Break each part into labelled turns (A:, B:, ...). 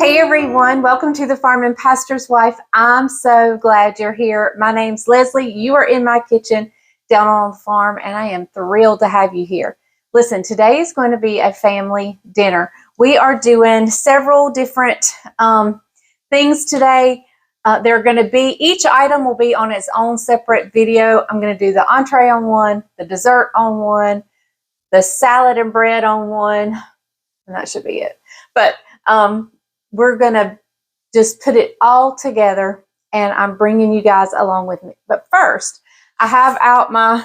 A: Hey everyone, welcome to the Farm and Pastor's Wife. I'm so glad you're here. My name's Leslie. You are in my kitchen down on the farm, and I am thrilled to have you here. Listen, today is going to be a family dinner. We are doing several different things today. They're going to be, each item will be on its own separate video. I'm going to do the entree on one, the dessert on one, the salad and bread on one, and that should be it. But we're going to just put it all together, and I'm bringing you guys along with me. But first, I have out my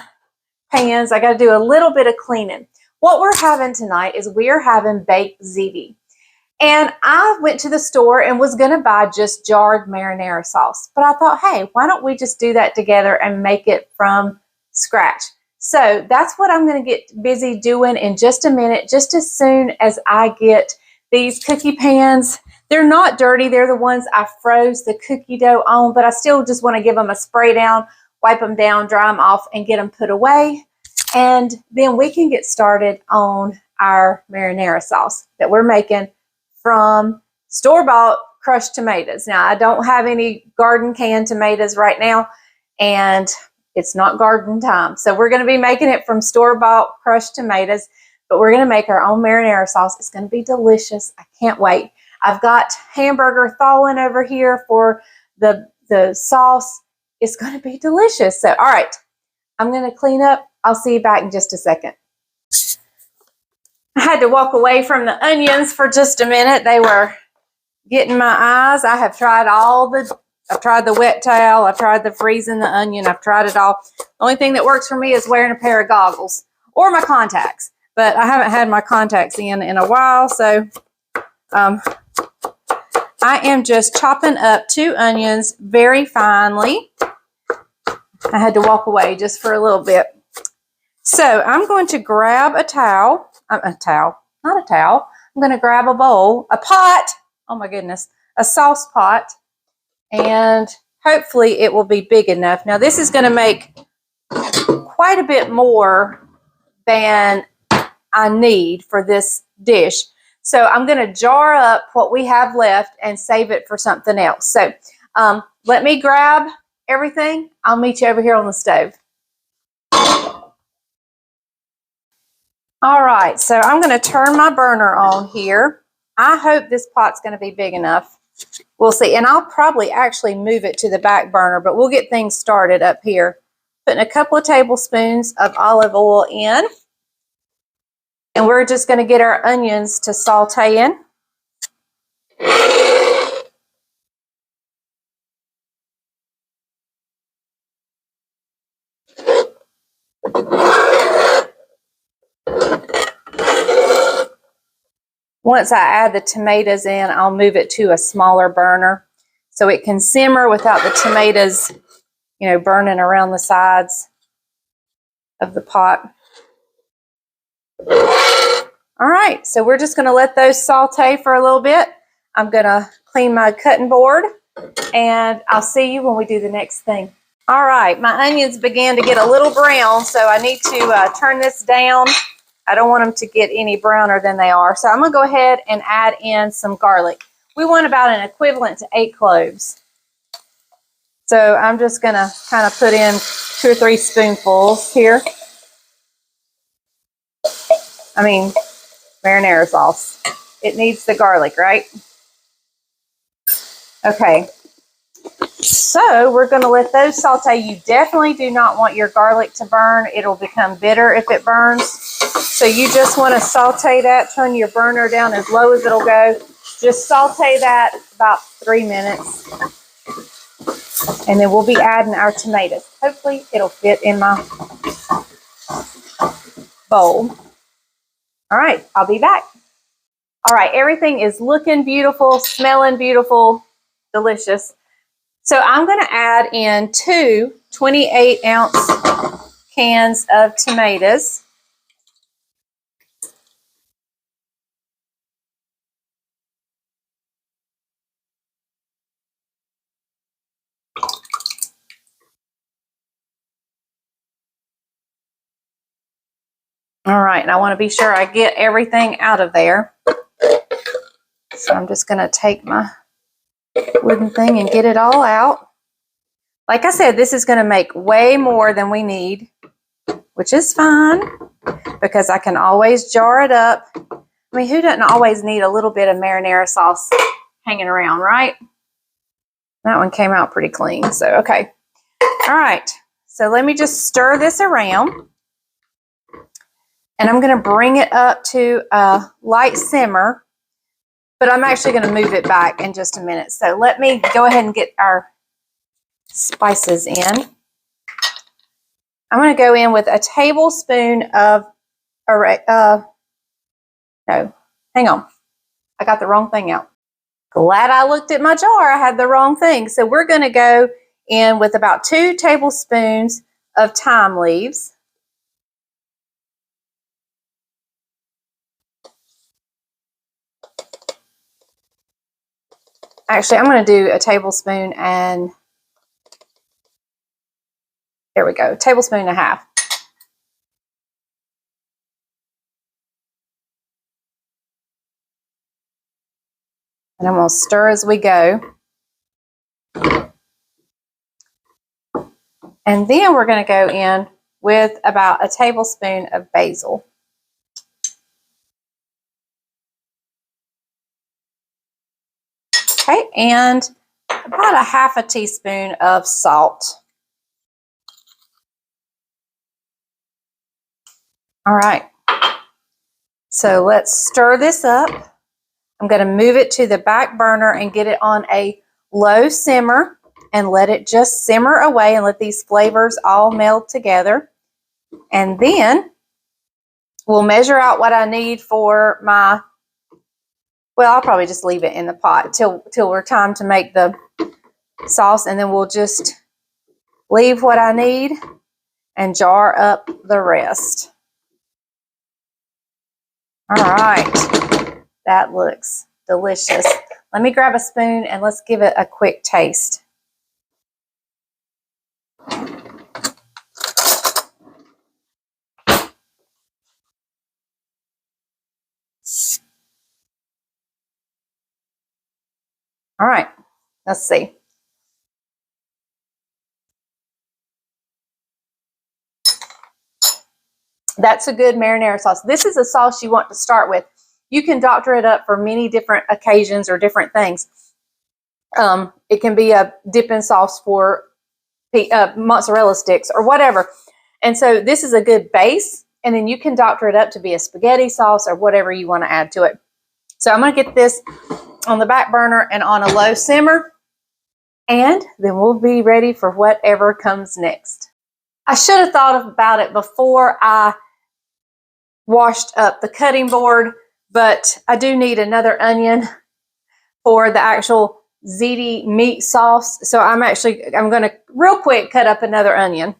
A: pans. I got to do a little bit of cleaning. What we're having tonight is we're having baked ziti. And I went to the store and was going to buy just jarred marinara sauce. But I thought, hey, why don't we just do that together and make it from scratch? So that's what I'm going to get busy doing in just a minute, just as soon as I get these cookie pans. They're not dirty. They're the ones I froze the cookie dough on, but I still just want to give them a spray down, wipe them down, dry them off, and get them put away. And then we can get started on our marinara sauce that we're making from store-bought crushed tomatoes. Now, I don't have any garden canned tomatoes right now, and it's not garden time. So we're going to be making it from store-bought crushed tomatoes, but we're going to make our own marinara sauce. It's going to be delicious. I can't wait. I've got hamburger thawing over here for the sauce. It's going to be delicious. So, all right, I'm going to clean up. I'll see you back in just a second. I had to walk away from the onions for just a minute. They were getting my eyes. I have tried I've tried the wet towel. I've tried the freezing the onion. I've tried it all. The only thing that works for me is wearing a pair of goggles or my contacts. But I haven't had my contacts in a while, so I am just chopping up 2 onions very finely. I had to walk away just for a little bit. So I'm going to grab a towel. Not a towel. I'm going to grab a bowl, a pot. Oh my goodness, a sauce pot. And hopefully it will be big enough. Now this is going to make quite a bit more than I need for this dish. So I'm going to jar up what we have left and save it for something else. So let me grab everything. I'll meet you over here on the stove. All right, so I'm going to turn my burner on here. I hope this pot's going to be big enough. We'll see. And I'll probably actually move it to the back burner, but we'll get things started up here. Putting a couple of tablespoons of olive oil in. And we're just going to get our onions to saute in. Once I add the tomatoes in, I'll move it to a smaller burner so it can simmer without the tomatoes, burning around the sides of the pot. All right, so we're just going to let those saute for a little bit. I'm going to clean my cutting board, and I'll see you when we do the next thing. All right, my onions began to get a little brown, so I need to turn this down. I don't want them to get any browner than they are. So I'm going to go ahead and add in some garlic. We want about an equivalent to 8 cloves. So I'm just going to kind of put in 2 or 3 spoonfuls here. I mean, marinara sauce. It needs the garlic, right? Okay. So we're going to let those saute. You definitely do not want your garlic to burn. It'll become bitter if it burns. So you just want to saute that. Turn your burner down as low as it'll go. Just saute that about 3 minutes. And then we'll be adding our tomatoes. Hopefully it'll fit in my bowl. All right, I'll be back. All right, everything is looking beautiful, smelling beautiful, delicious. So I'm going to add in 2 28-ounce cans of tomatoes. All right, and I want to be sure I get everything out of there. So So I'm just going to take my wooden thing and get it all out. Like I said, this is going to make way more than we need, which is fine because I can always jar it up. I mean, who doesn't always need a little bit of marinara sauce hanging around, right? That one came out pretty clean, so okay. All right, so let me just stir this around. And I'm going to bring it up to a light simmer, but I'm actually going to move it back in just a minute. So let me go ahead and get our spices in. I'm going to go in with a tablespoon of, no, hang on. I got the wrong thing out. Glad I looked at my jar. I had the wrong thing. So we're going to go in with about 2 tablespoons of thyme leaves. Actually, I'm going to do a tablespoon and there we go, tablespoon and a half. And I'm going to stir as we go. And then we're going to go in with about a tablespoon of basil. Okay, and about a half a teaspoon of salt. All right, so let's stir this up. I'm going to move it to the back burner and get it on a low simmer and let it just simmer away and let these flavors all meld together. And then we'll measure out what I need for my, well, I'll probably just leave it in the pot till we're time to make the sauce, and then we'll just leave what I need and jar up the rest. All right, that looks delicious. Let me grab a spoon and let's give it a quick taste. All right, let's see. That's a good marinara sauce. This is a sauce you want to start with. You can doctor it up for many different occasions or different things. It can be a dipping sauce for mozzarella sticks or whatever. And so this is a good base, and then you can doctor it up to be a spaghetti sauce or whatever you want to add to it. So I'm going to get this on the back burner and on a low simmer, and then we'll be ready for whatever comes next. I should have thought about it before I washed up the cutting board, but I do need another onion for the actual ziti meat sauce. So I'm going to real quick cut up another onion.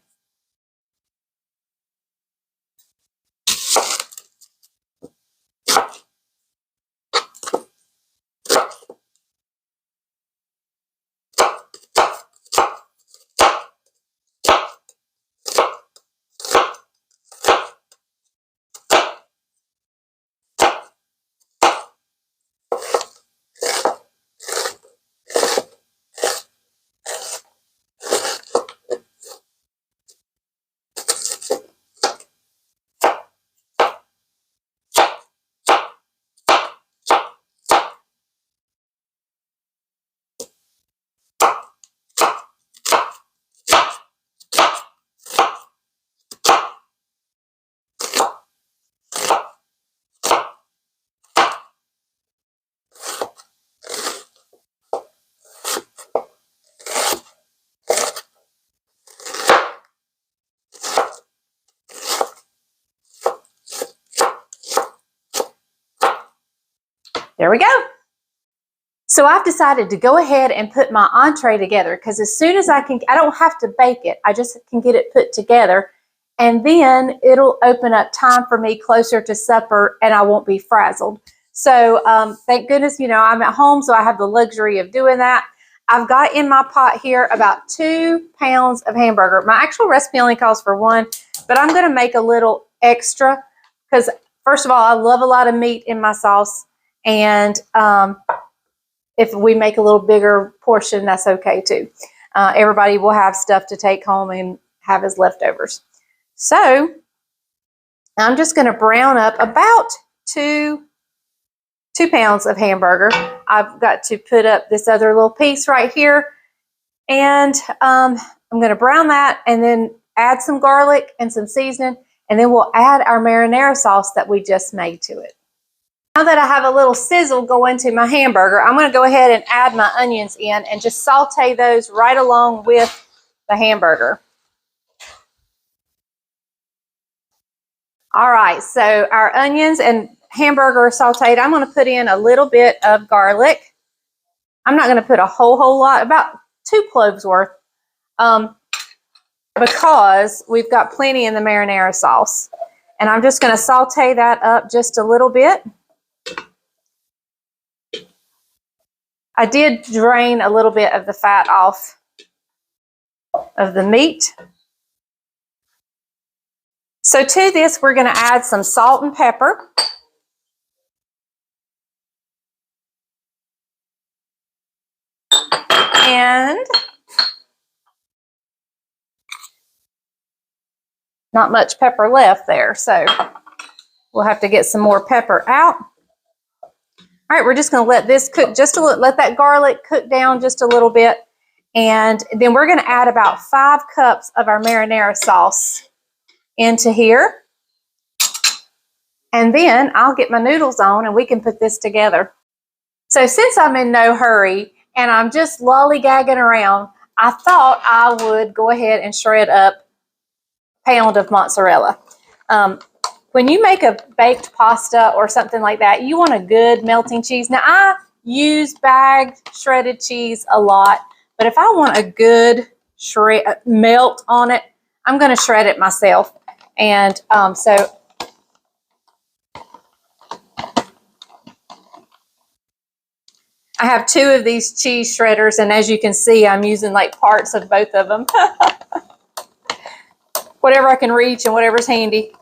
A: There we go. So I've decided to go ahead and put my entree together because as soon as I don't have to bake it. I just can get it put together, and then it'll open up time for me closer to supper and I won't be frazzled. So thank goodness, I'm at home, so I have the luxury of doing that. I've got in my pot here about 2 pounds of hamburger. My actual recipe only calls for 1, but I'm going to make a little extra because, first of all, I love a lot of meat in my sauce. And if we make a little bigger portion, that's okay too. Everybody will have stuff to take home and have as leftovers. So I'm just going to brown up about two pounds of hamburger. I've got to put up this other little piece right here, and I'm going to brown that and then add some garlic and some seasoning, and then we'll add our marinara sauce that we just made to it. Now that I have a little sizzle going to my hamburger, I'm going to go ahead and add my onions in and just saute those right along with the hamburger. All right, so our onions and hamburger are sauteed. I'm going to put in a little bit of garlic. I'm not going to put a whole lot, about 2 cloves worth, because we've got plenty in the marinara sauce. And I'm just going to saute that up just a little bit. I did drain a little bit of the fat off of the meat. So to this, we're going to add some salt and pepper. And not much pepper left there, so we'll have to get some more pepper out. All right, we're just going to let this cook just a little, let that garlic cook down just a little bit. And then we're going to add about 5 cups of our marinara sauce into here. And then I'll get my noodles on and we can put this together. So since I'm in no hurry and I'm just lollygagging around, I thought I would go ahead and shred up a pound of mozzarella. When you make a baked pasta or something like that, you want a good melting cheese. Now, I use bagged shredded cheese a lot, but if I want a good melt on it, I'm going to shred it myself. And so I have 2 of these cheese shredders, and as you can see, I'm using like parts of both of them. Whatever I can reach and whatever's handy.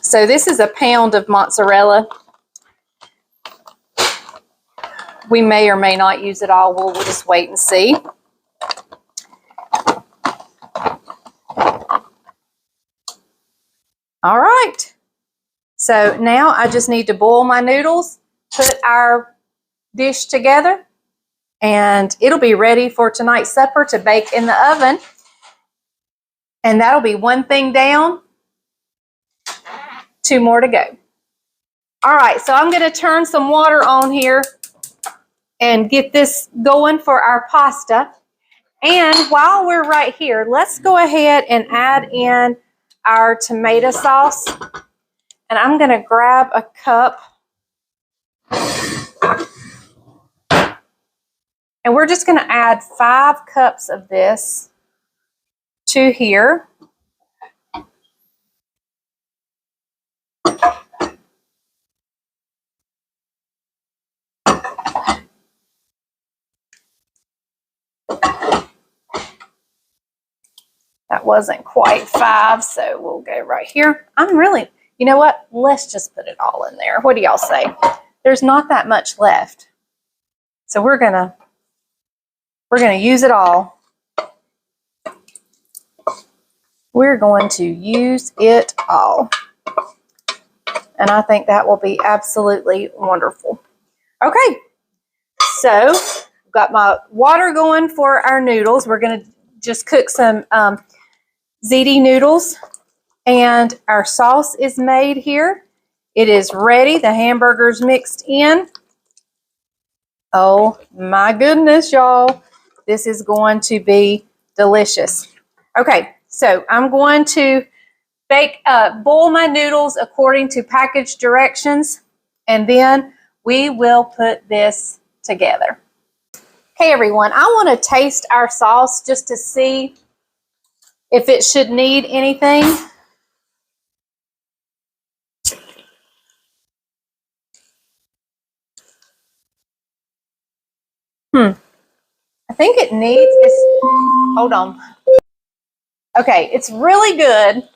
A: So this is a pound of mozzarella. We may or may not use it all. We'll just wait and see. All right. So now I just need to boil my noodles, put our dish together, and it'll be ready for tonight's supper to bake in the oven. And that'll be 1 thing down, 2 more to go. All right, so I'm going to turn some water on here and get this going for our pasta. And while we're right here, let's go ahead and add in our tomato sauce. And I'm going to grab a cup. And we're just going to add 5 cups of this to here. That wasn't quite 5, so we'll go right here. You know what? Let's just put it all in there. What do y'all say? There's not that much left. So we're gonna use it all. We're going to use it all. And I think that will be absolutely wonderful. Okay, so I've got my water going for our noodles. We're going to just cook some Ziti noodles. And our sauce is made here. It is ready. The hamburger's mixed in. Oh my goodness, y'all. This is going to be delicious. Okay, so I'm going to boil my noodles according to package directions, and then we will put this together. Okay, everyone, I want to taste our sauce just to see if it should need anything. I think it needs this. Hold on. Okay, it's really good.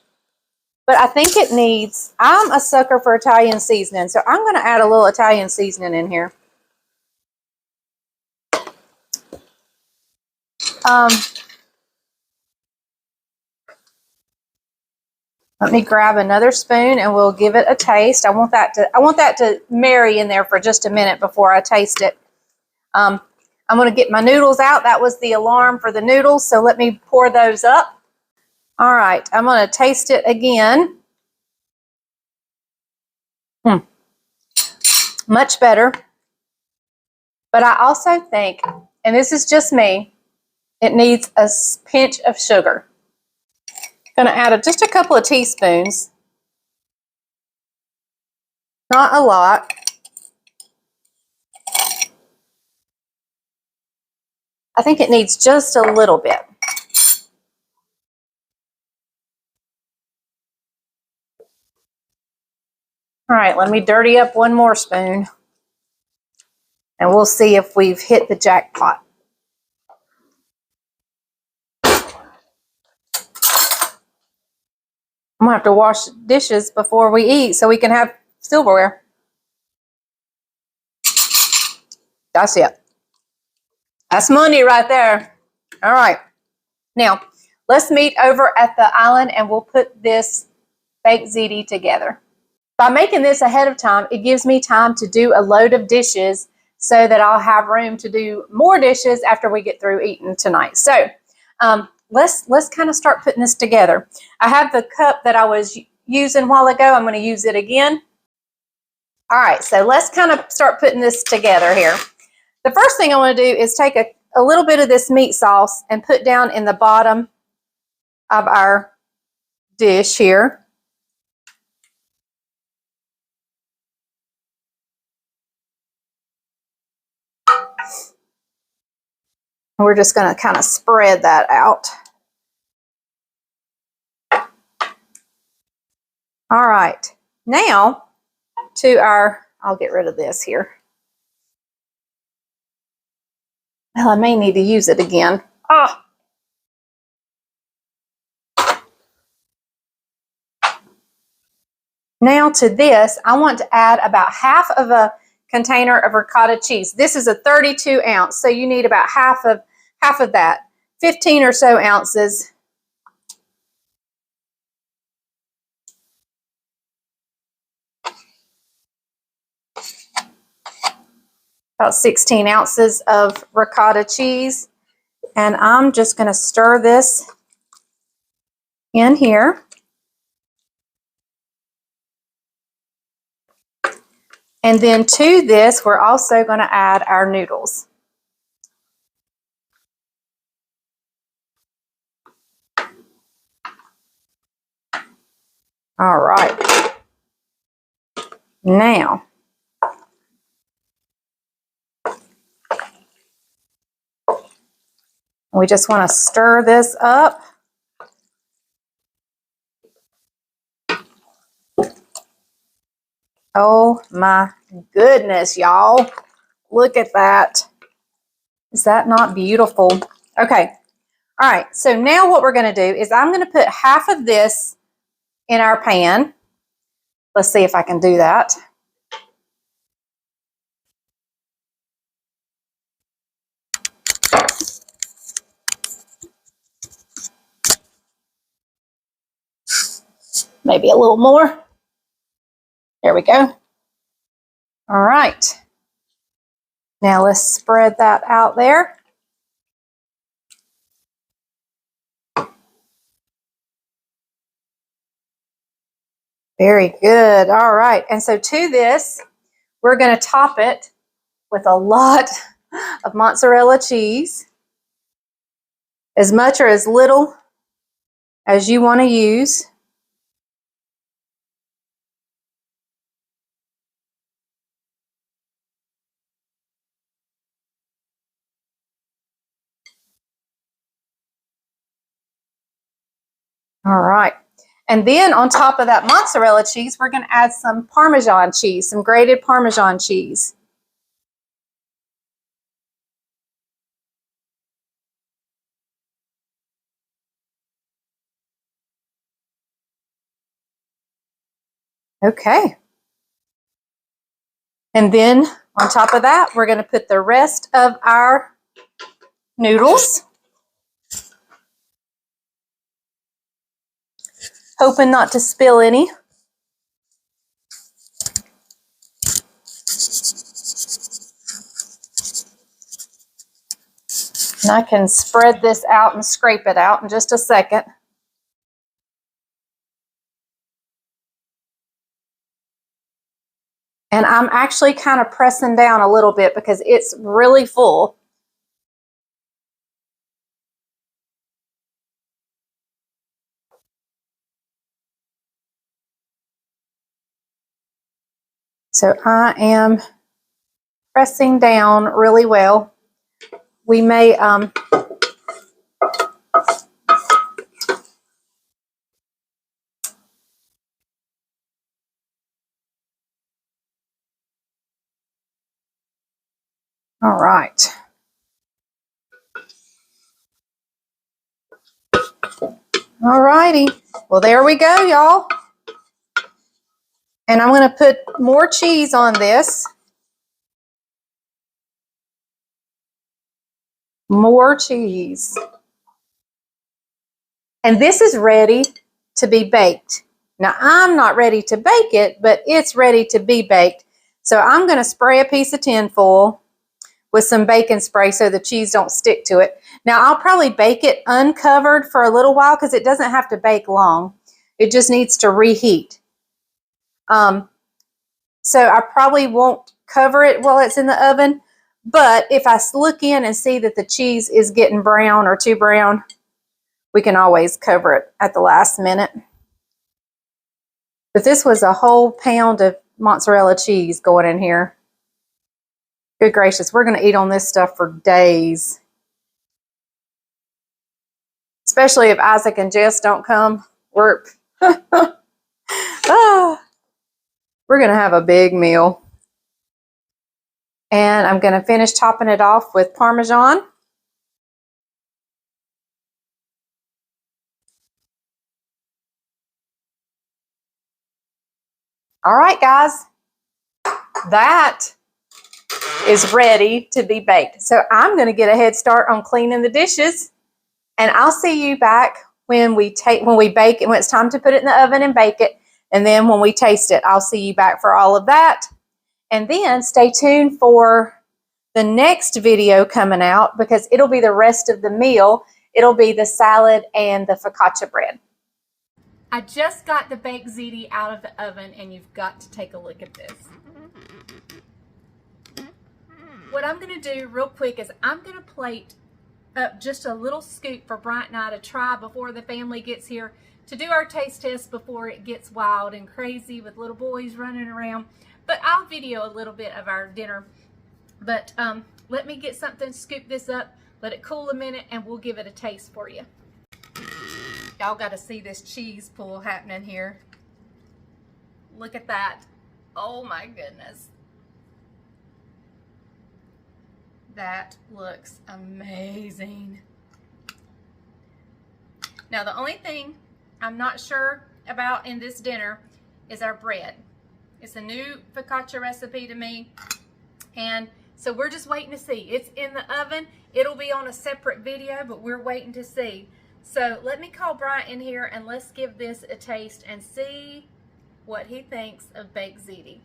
A: But I think it needs, I'm a sucker for Italian seasoning, so I'm going to add a little Italian seasoning in here. Let me grab another spoon and we'll give it a taste. I want that to marry in there for just a minute before I taste it. I'm going to get my noodles out. That was the alarm for the noodles, so let me pour those up. All right, I'm going to taste it again. Much better. But I also think, and this is just me, it needs a pinch of sugar. I'm going to add just a couple of teaspoons. Not a lot. I think it needs just a little bit. All right, let me dirty up one more spoon. And we'll see if we've hit the jackpot. I'm going to have to wash dishes before we eat so we can have silverware. That's it. That's money right there. All right. Now, let's meet over at the island and we'll put this baked ziti together. By making this ahead of time, it gives me time to do a load of dishes so that I'll have room to do more dishes after we get through eating tonight. So let's kind of start putting this together. I have the cup that I was using a while ago. I'm going to use it again. All right, so let's kind of start putting this together here. The first thing I want to do is take a little bit of this meat sauce and put down in the bottom of our dish here. We're just going to kind of spread that out. All right, now to our, I'll get rid of this here. Well, I may need to use it again. Oh. Now to this, I want to add about half of a container of ricotta cheese. This is a 32 ounce, so you need about half of that, 15 or so ounces. About 16 ounces of ricotta cheese. And I'm just going to stir this in here. And then to this, we're also going to add our noodles. All right. Now, we just want to stir this up. Oh my goodness, y'all. Look at that. Is that not beautiful? Okay. All right. So now what we're going to do is I'm going to put half of this in our pan. Let's see if I can do that. Maybe a little more. There we go. All right. Now let's spread that out there. Very good. All right. And so to this, we're going to top it with a lot of mozzarella cheese. As much or as little as you want to use. All right. And then on top of that mozzarella cheese, we're going to add some Parmesan cheese, some grated Parmesan cheese. Okay. And then on top of that, we're going to put the rest of our noodles. Hoping not to spill any. And I can spread this out and scrape it out in just a second. And I'm actually kind of pressing down a little bit because it's really full. So I am pressing down really well. We may all right. All righty. Well, there we go, y'all. And I'm going to put more cheese on this. More cheese. And this is ready to be baked. Now, I'm not ready to bake it, but it's ready to be baked. So I'm going to spray a piece of tin foil with some baking spray so the cheese don't stick to it. Now, I'll probably bake it uncovered for a little while because it doesn't have to bake long. It just needs to reheat. So I probably won't cover it while it's in the oven. But if I look in and see that the cheese is getting brown or too brown, we can always cover it at the last minute. But this was a whole pound of mozzarella cheese going in here. Good gracious, we're going to eat on this stuff for days. Especially if Isaac and Jess don't come. We're going to have a big meal. And I'm going to finish topping it off with Parmesan. All right, guys. That is ready to be baked. So I'm going to get a head start on cleaning the dishes. And I'll see you back when we bake it, when it's time to put it in the oven and bake it. And then when we taste it, I'll see you back for all of that. And then stay tuned for the next video coming out because it'll be the rest of the meal. It'll be the salad and the focaccia bread. I just got the baked ziti out of the oven and you've got to take a look at this. What I'm going to do real quick is I'm going to plate up just a little scoop for Bryant and I to try before the family gets here, to do our taste test before it gets wild and crazy with little boys running around. But I'll video a little bit of our dinner. But let me get something, scoop this up, let it cool a minute, and we'll give it a taste for you. Y'all got to see this cheese pull happening here. Look at that. Oh my goodness. That looks amazing. Now the only thing I'm not sure about in this dinner is our bread. It's a new focaccia recipe to me, and so we're just waiting to see. It's in the oven. It'll be on a separate video, but we're waiting to see. So let me call Bryant in here and let's give this a taste and see what he thinks of baked ziti.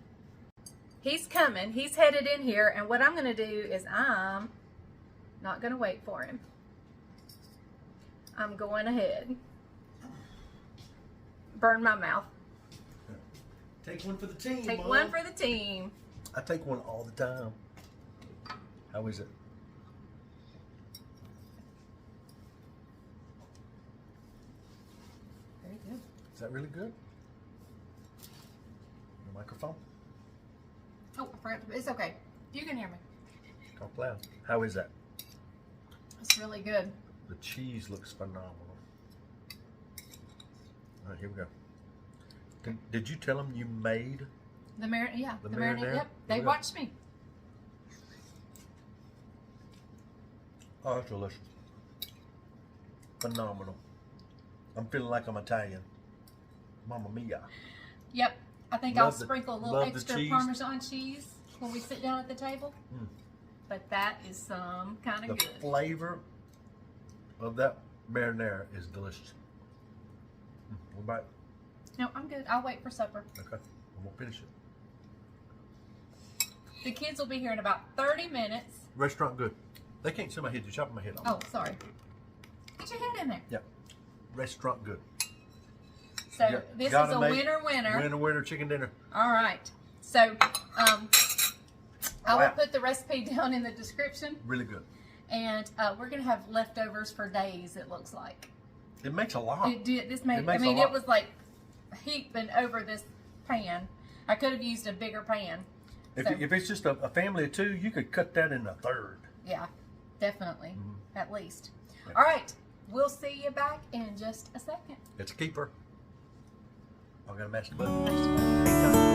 A: He's coming. He's headed in here, and what I'm going to do is I'm not going to wait for him. I'm going ahead. Burn my mouth.
B: Take one for the team.
A: Take
B: Mom.
A: one for the team.
B: I take one all the time. How is it?
A: Very good.
B: Is that really good? Your microphone?
A: Oh, I forgot to, it's okay. You can hear me.
B: Talk loud. How is that?
A: It's really good.
B: The cheese looks phenomenal. All right, here we go. Did you tell them you made
A: The marinara? Yeah,
B: the
A: marinara.
B: marinara?
A: Yep, they watched me.
B: Oh, that's delicious. Phenomenal. I'm feeling like I'm Italian. Mamma mia.
A: Yep. I think I'll sprinkle a little extra Parmesan cheese when we sit down at the table. Mm. But that is some kind of good.
B: The flavor of that marinara is delicious. What about?
A: No, I'm good. I'll wait for supper.
B: Okay, I won't finish it.
A: The kids will be here in about 30 minutes.
B: Restaurant good. They can't see my head. You're chopping my head off.
A: Oh, sorry. Get your head in there.
B: Yeah. Restaurant good.
A: So this is a winner.
B: Winner chicken dinner.
A: All right. So I will put the recipe down in the description.
B: Really good.
A: And we're gonna have leftovers for days. It looks like.
B: It makes a lot.
A: It was like heaping over this pan. I could have used a bigger pan.
B: If it's just a family of 2, you could cut that in a third.
A: Yeah, definitely. At least. Yeah. All right. We'll see you back in just a second.
B: It's a keeper. I'm going to mash the button.